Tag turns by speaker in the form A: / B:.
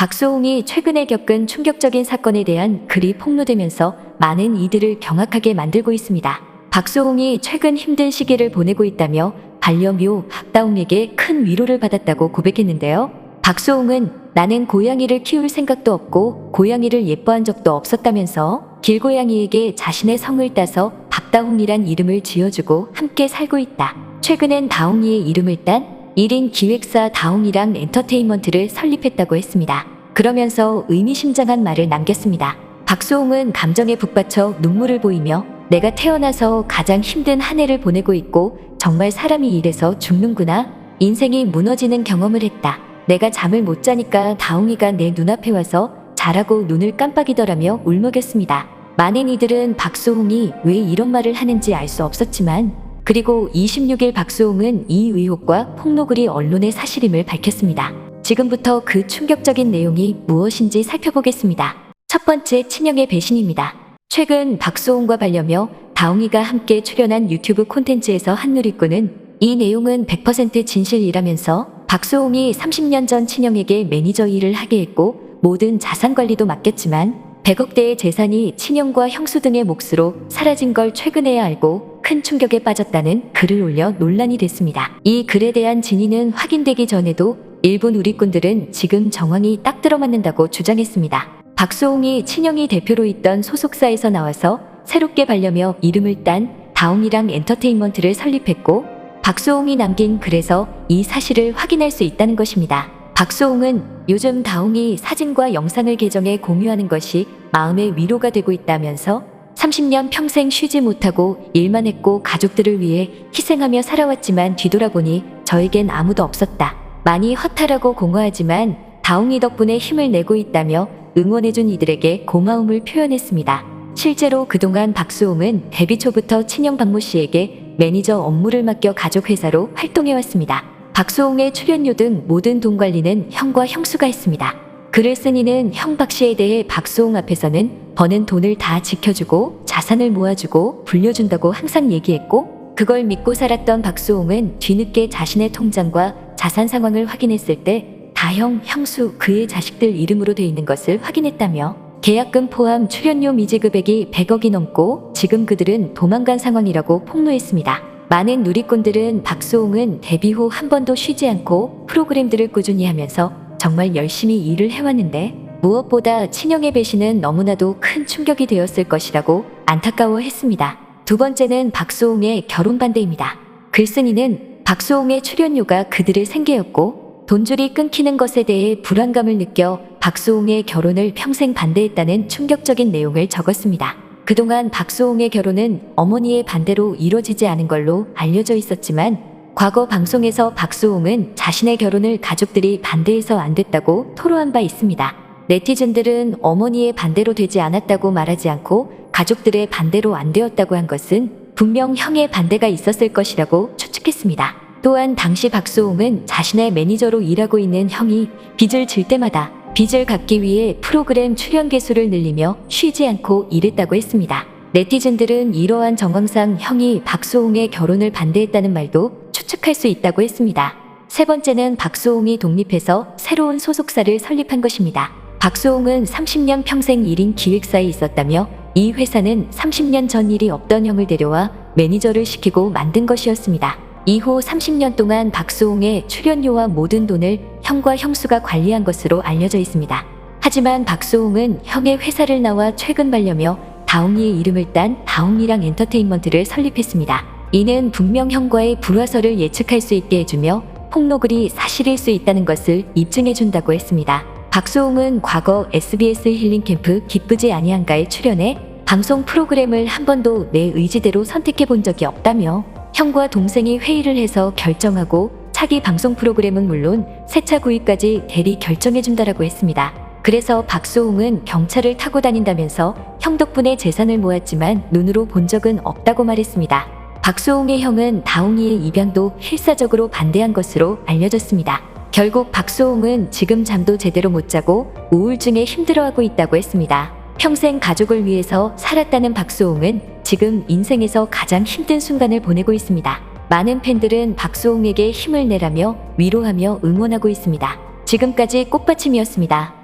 A: 박수홍이 최근에 겪은 충격적인 사건에 대한 글이 폭로되면서 많은 이들을 경악하게 만들고 있습니다. 박수홍이 최근 힘든 시기를 보내고 있다며 반려묘 박다홍에게 큰 위로를 받았다고 고백했는데요. 박수홍은 나는 고양이를 키울 생각도 없고 고양이를 예뻐한 적도 없었다면서 길고양이에게 자신의 성을 따서 박다홍이란 이름을 지어주고 함께 살고 있다. 최근엔 다홍이의 이름을 딴 1인 기획사 다홍이랑 엔터테인먼트를 설립했다고 했습니다. 그러면서 의미심장한 말을 남겼습니다. 박수홍은 감정에 북받쳐 눈물을 보이며 내가 태어나서 가장 힘든 한 해를 보내고 있고 정말 사람이 이래서 죽는구나. 인생이 무너지는 경험을 했다. 내가 잠을 못 자니까 다홍이가 내 눈앞에 와서 자라고 눈을 깜빡이더라며 울먹였습니다. 많은 이들은 박수홍이 왜 이런 말을 하는지 알 수 없었지만 그리고 26일 박수홍은 이 의혹과 폭로글이 언론의 사실임을 밝혔습니다. 지금부터 그 충격적인 내용이 무엇인지 살펴보겠습니다. 첫 번째, 친형의 배신입니다. 최근 박수홍과 반려묘 다홍이가 함께 출연한 유튜브 콘텐츠에서 한 누리꾼은 이 내용은 100% 진실이라면서 박수홍이 30년 전 친형에게 매니저 일을 하게 했고 모든 자산 관리도 맡겼지만 100억대의 재산이 친형과 형수 등의 몫으로 사라진 걸 최근에야 알고 큰 충격에 빠졌다는 글을 올려 논란이 됐습니다. 이 글에 대한 진위는 확인되기 전에도 일부 누리꾼들은 지금 정황이 딱 들어맞는다고 주장했습니다. 박수홍이 친형이 대표로 있던 소속사에서 나와서 새롭게 반려묘 이름을 딴 다홍이랑 엔터테인먼트를 설립했고 박수홍이 남긴 글에서 이 사실을 확인할 수 있다는 것입니다. 박수홍은 요즘 다홍이 사진과 영상을 계정에 공유하는 것이 마음의 위로가 되고 있다면서 30년 평생 쉬지 못하고 일만 했고 가족들을 위해 희생하며 살아왔지만 뒤돌아보니 저에겐 아무도 없었다. 많이 허탈하고 공허하지만 다홍이 덕분에 힘을 내고 있다며 응원해준 이들에게 고마움을 표현했습니다. 실제로 그동안 박수홍은 데뷔 초부터 친형 박모 씨에게 매니저 업무를 맡겨 가족 회사로 활동해왔습니다. 박수홍의 출연료 등 모든 돈 관리는 형과 형수가 했습니다. 글을 쓴 이는 형 박 씨에 대해 박수홍 앞에서는 버는 돈을 다 지켜주고 자산을 모아주고 불려준다고 항상 얘기했고 그걸 믿고 살았던 박수홍은 뒤늦게 자신의 통장과 자산 상황을 확인했을 때 다형, 형수, 그의 자식들 이름으로 돼 있는 것을 확인했다며 계약금 포함 출연료 미지 금액이 100억이 넘고 지금 그들은 도망간 상황이라고 폭로했습니다. 많은 누리꾼들은 박수홍은 데뷔 후 한 번도 쉬지 않고 프로그램들을 꾸준히 하면서 정말 열심히 일을 해왔는데 무엇보다 친형의 배신은 너무나도 큰 충격이 되었을 것이라고 안타까워했습니다. 두 번째는 박수홍의 결혼 반대입니다. 글쓴이는 박수홍의 출연료가 그들의 생계였고 돈줄이 끊기는 것에 대해 불안감을 느껴 박수홍의 결혼을 평생 반대했다는 충격적인 내용을 적었습니다. 그동안 박수홍의 결혼은 어머니의 반대로 이루어지지 않은 걸로 알려져 있었지만 과거 방송에서 박수홍은 자신의 결혼을 가족들이 반대해서 안 됐다고 토로한 바 있습니다. 네티즌들은 어머니의 반대로 되지 않았다고 말하지 않고 가족들의 반대로 안 되었다고 한 것은 분명 형의 반대가 있었을 것이라고 추측했습니다. 또한 당시 박수홍은 자신의 매니저로 일하고 있는 형이 빚을 질 때마다 빚을 갚기 위해 프로그램 출연 개수를 늘리며 쉬지 않고 일했다고 했습니다. 네티즌들은 이러한 정황상 형이 박수홍의 결혼을 반대했다는 말도 추측할 수 있다고 했습니다. 세 번째는 박수홍이 독립해서 새로운 소속사를 설립한 것입니다. 박수홍은 30년 평생 1인 기획사에 있었다며 이 회사는 30년 전 일이 없던 형을 데려와 매니저를 시키고 만든 것이었습니다. 이후 30년 동안 박수홍의 출연료와 모든 돈을 형과 형수가 관리한 것으로 알려져 있습니다. 하지만 박수홍은 형의 회사를 나와 최근 반려묘 다홍이의 이름을 딴 다홍이랑 엔터테인먼트를 설립했습니다. 이는 분명 형과의 불화설을 예측할 수 있게 해주며 폭로글이 사실일 수 있다는 것을 입증해준다고 했습니다. 박수홍은 과거 SBS 힐링캠프 기쁘지 아니한가에 출연해 방송 프로그램을 한 번도 내 의지대로 선택해 본 적이 없다며 형과 동생이 회의를 해서 결정하고 차기 방송 프로그램은 물론 세차 구입까지 대리 결정해준다라고 했습니다. 그래서 박수홍은 경차를 타고 다닌다면서 형 덕분에 재산을 모았지만 눈으로 본 적은 없다고 말했습니다. 박수홍의 형은 다홍이의 입양도 필사적으로 반대한 것으로 알려졌습니다. 결국 박수홍은 지금 잠도 제대로 못 자고 우울증에 힘들어하고 있다고 했습니다. 평생 가족을 위해서 살았다는 박수홍은 지금 인생에서 가장 힘든 순간을 보내고 있습니다. 많은 팬들은 박수홍에게 힘을 내라며 위로하며 응원하고 있습니다. 지금까지 꽃받침이었습니다.